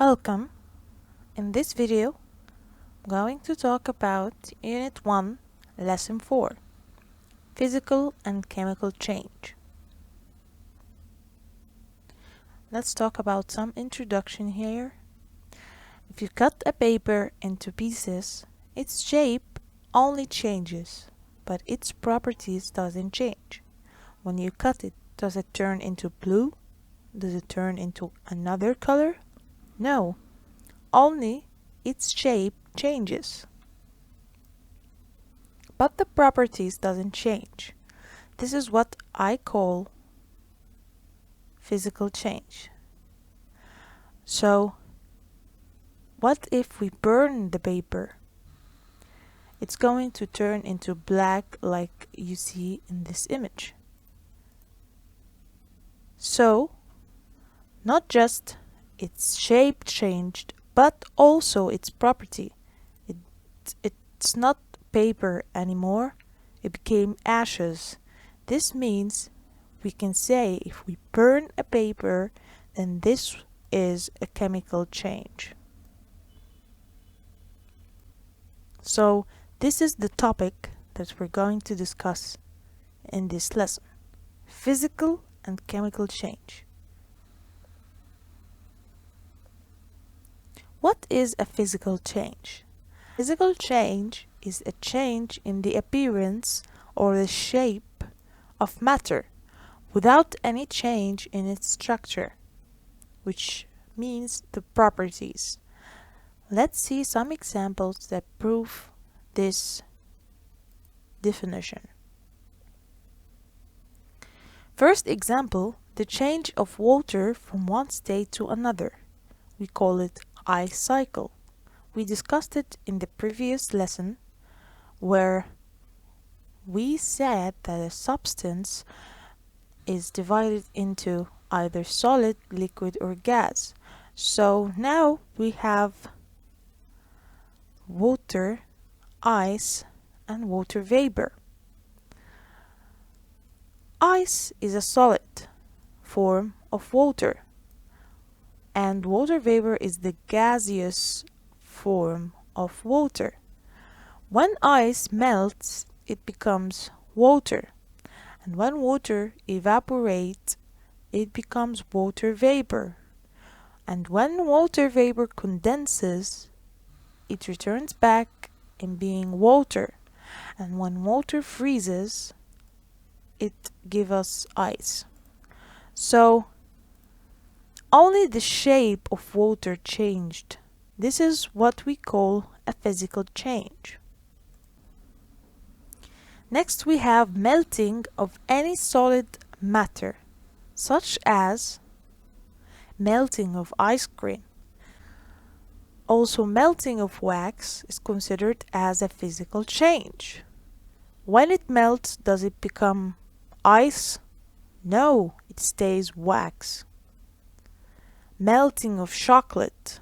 Welcome. In this video, I'm going to talk about Unit 1, Lesson 4, Physical and Chemical Change. Let's talk about some introduction here. If you cut a paper into pieces, its shape only changes, but its properties doesn't change. When you cut it, does it turn into blue? Does it turn into another color? No, only its shape changes. But the properties doesn't change. This is what I call physical change. So, what if we burn the paper? It's going to turn into black like you see in this image. So, not just its shape changed, but also its property. It's not paper anymore, it became ashes. This means we can say if we burn a paper, then this is a chemical change. So this is the topic that we're going to discuss in this lesson: physical and chemical change. What is a physical change? Physical change is a change in the appearance or the shape of matter without any change in its structure, which means the properties. Let's see some examples that prove this definition. First example, the change of water from one state to another. We call it ice cycle. We discussed it in the previous lesson where we said that a substance is divided into either solid, liquid, or gas. So now we have water, ice, and water vapor. Ice is a solid form of water, and water vapor is the gaseous form of water. When ice melts, it becomes water, and when water evaporates, it becomes water vapor. And when water vapor condenses, it returns back in being water, and when water freezes, it gives us ice. So only the shape of water changed. This is what we call a physical change. Next we have melting of any solid matter, such as melting of ice cream. Also, melting of wax is considered as a physical change. When it melts, does it become ice? No, it stays wax. Melting of chocolate,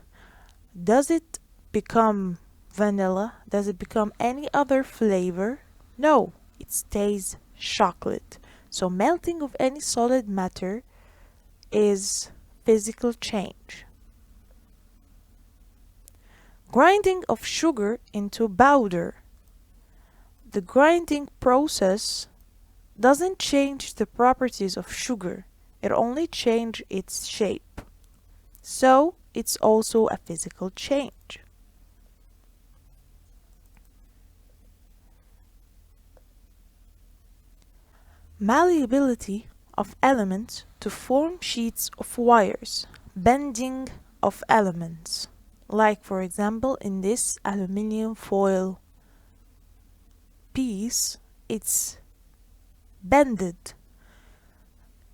does it become vanilla? Does it become any other flavor? No, it stays chocolate. So melting of any solid matter is physical change. Grinding of sugar into powder. The grinding process doesn't change the properties of sugar, it only changes its shape. So it's also a physical change. Malleability of elements to form sheets of wires. Bending of elements. Like for example in this aluminium foil piece, it's bended.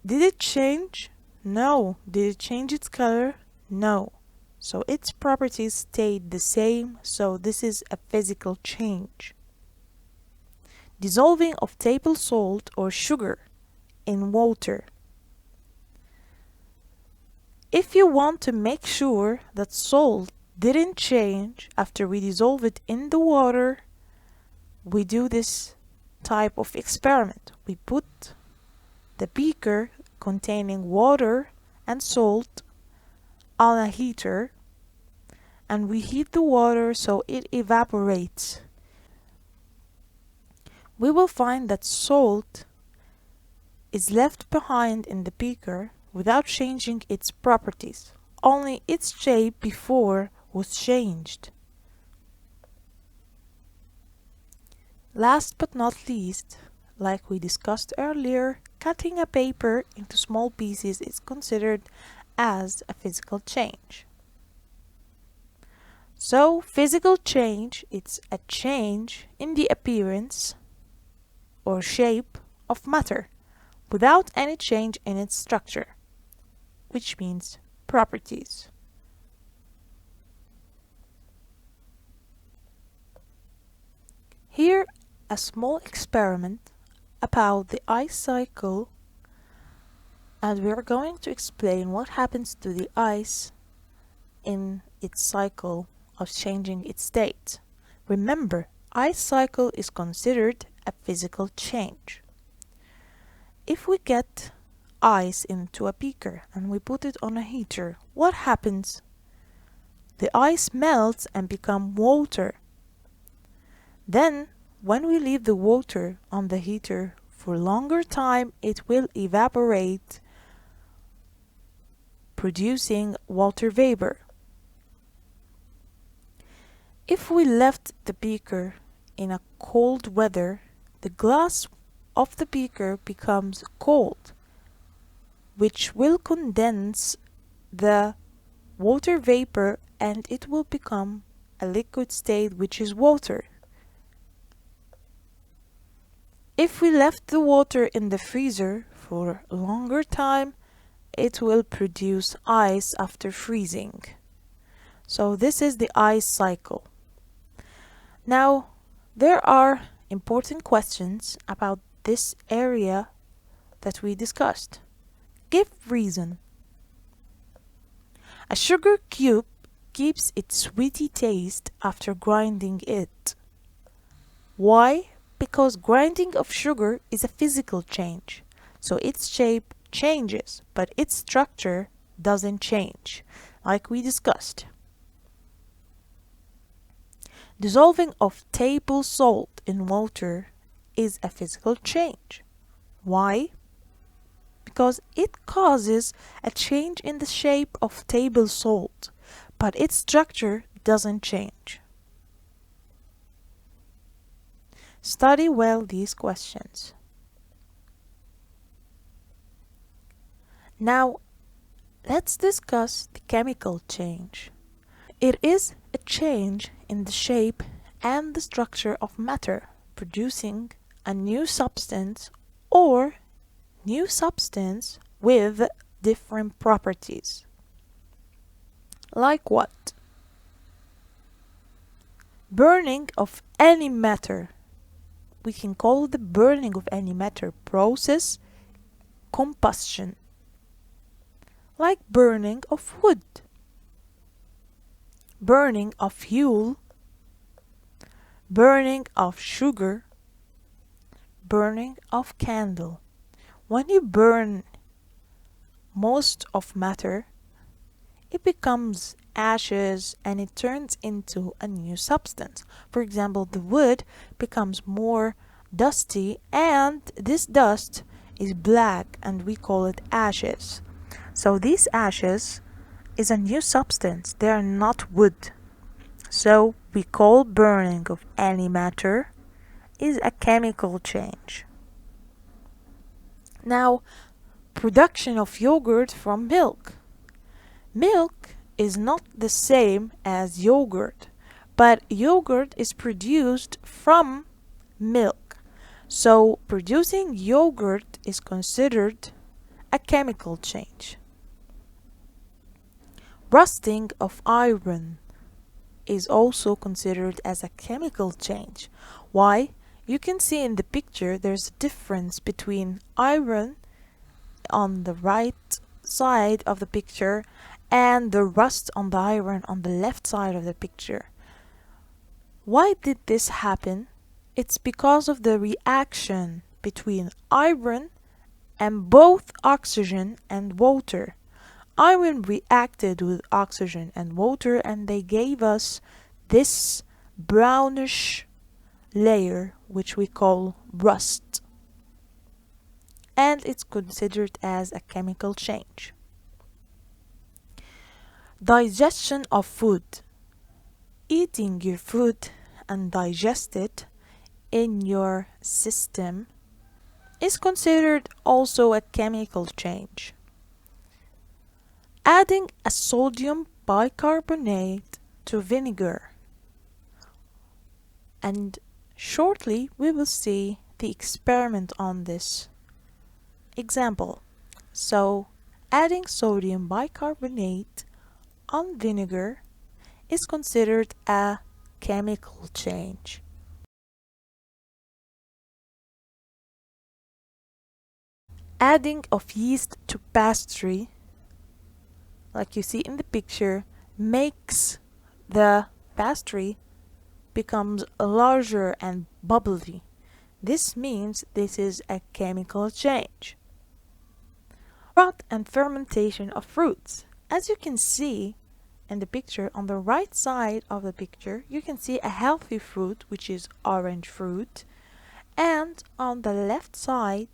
Did it change? No. Did it change its color? No. So its properties stayed the same, so this is a physical change. Dissolving of table salt or sugar in water. If you want to make sure that salt didn't change after we dissolve it in the water, we do this type of experiment. We put the beaker containing water and salt on a heater and we heat the water so it evaporates, we will find that salt is left behind in the beaker without changing its properties. Only its shape before was changed. Last but not least, like we discussed earlier, cutting a paper into small pieces is considered as a physical change. So, physical change, it's a change in the appearance or shape of matter without any change in its structure, which means properties. Here, a small experiment about the ice cycle, and we are going to explain what happens to the ice in its cycle of changing its state. Remember, ice cycle is considered a physical change. If we get ice into a beaker and we put it on a heater, what happens? The ice melts and becomes water. Then, when we leave the water on the heater for longer time, it will evaporate, producing water vapor. If we left the beaker in a cold weather, the glass of the beaker becomes cold, which will condense the water vapor and it will become a liquid state, which is water. If we left the water in the freezer for a longer time, it will produce ice after freezing. So this is the ice cycle. Now, there are important questions about this area that we discussed. Give reason. A sugar cube keeps its sweety taste after grinding it. Why? Because grinding of sugar is a physical change, so its shape changes, but its structure doesn't change, like we discussed. Dissolving of table salt in water is a physical change. Why? Because it causes a change in the shape of table salt, but its structure doesn't change. Study well these questions. Now, let's discuss the chemical change. It is a change in the shape and the structure of matter, producing a new substance or new substance with different properties. Like what? Burning of any matter. We can call the burning of any matter process combustion, like burning of wood, burning of fuel, burning of sugar, burning of candle. When you burn most of matter, it becomes ashes and it turns into a new substance. For example, the wood becomes more dusty and this dust is black and we call it ashes. So these ashes is a new substance. They are not wood. So we call burning of any matter is a chemical change. Now, production of yogurt from milk. Milk is not the same as yogurt, but yogurt is produced from milk. So producing yogurt is considered a chemical change. Rusting of iron is also considered as a chemical change. Why? You can see in the picture there's a difference between iron on the right side of the picture and the rust on the iron on the left side of the picture. Why did this happen? It's because of the reaction between iron and both oxygen and water. Iron reacted with oxygen and water and they gave us this brownish layer which we call rust, and it's considered as a chemical change. Digestion of food. Eating your food and digest it in your system is considered also a chemical change. Adding a sodium bicarbonate to vinegar, and shortly we will see the experiment on this example. So adding sodium bicarbonate on vinegar is considered a chemical change. Adding of yeast to pastry, like you see in the picture, makes the pastry becomes larger and bubbly. This means this is a chemical change. Rot and fermentation of fruits. As you can see in the picture, on the right side of the picture, you can see a healthy fruit, which is orange fruit, and on the left side,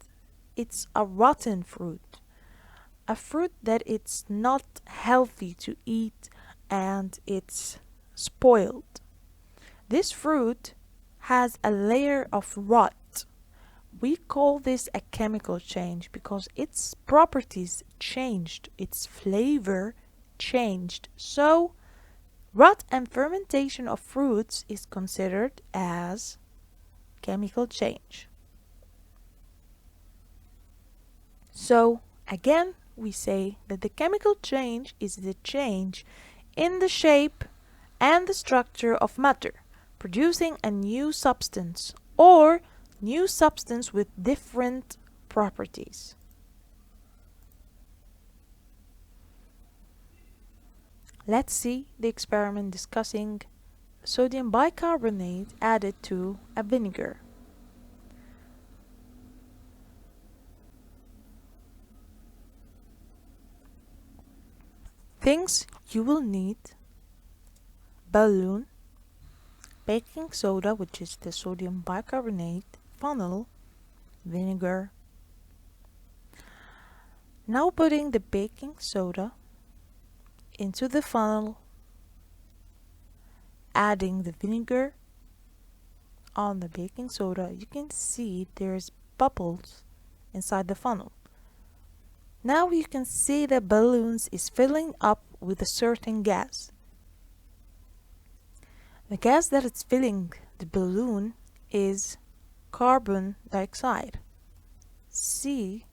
it's a rotten fruit. A fruit that it's not healthy to eat and it's spoiled. This fruit has a layer of rot. We call this a chemical change because its properties changed, its flavor changed. So, rot and fermentation of fruits is considered as chemical change. So, again, we say that the chemical change is the change in the shape and the structure of matter, producing a new substance or new substance with different properties. Let's see the experiment discussing sodium bicarbonate added to a vinegar. Things you will need: balloon, baking soda, which is the sodium bicarbonate, funnel, vinegar. Now putting the baking soda into the funnel, adding the vinegar on the baking soda, you can see there's bubbles inside the funnel. Now you can see the balloons is filling up with a certain gas. The gas that it's filling the balloon is carbon dioxide, CO2.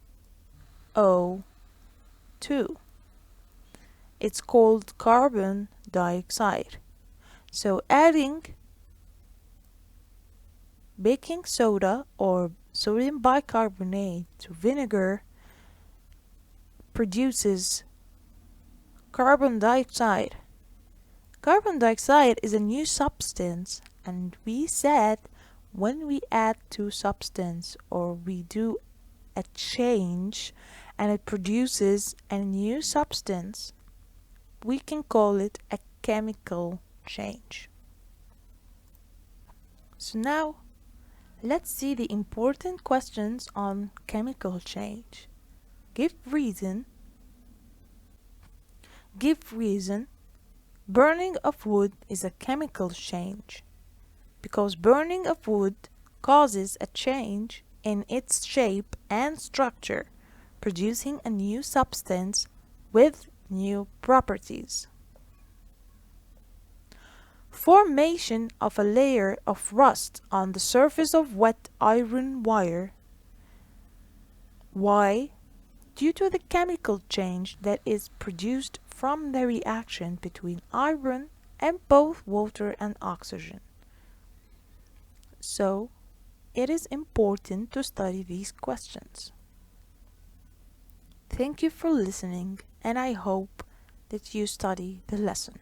It's called carbon dioxide. So adding baking soda or sodium bicarbonate to vinegar produces carbon dioxide. Carbon dioxide is a new substance, and we said when we add two substances or we do a change and it produces a new substance, we can call it a chemical change. So now let's see the important questions on chemical change. Give reason. Burning of wood is a chemical change because burning of wood causes a change in its shape and structure, producing a new substance with new properties. Formation of a layer of rust on the surface of wet iron wire. Why? Due to the chemical change that is produced from the reaction between iron and both water and oxygen. So, it is important to study these questions. Thank you for listening, and I hope that you study the lesson.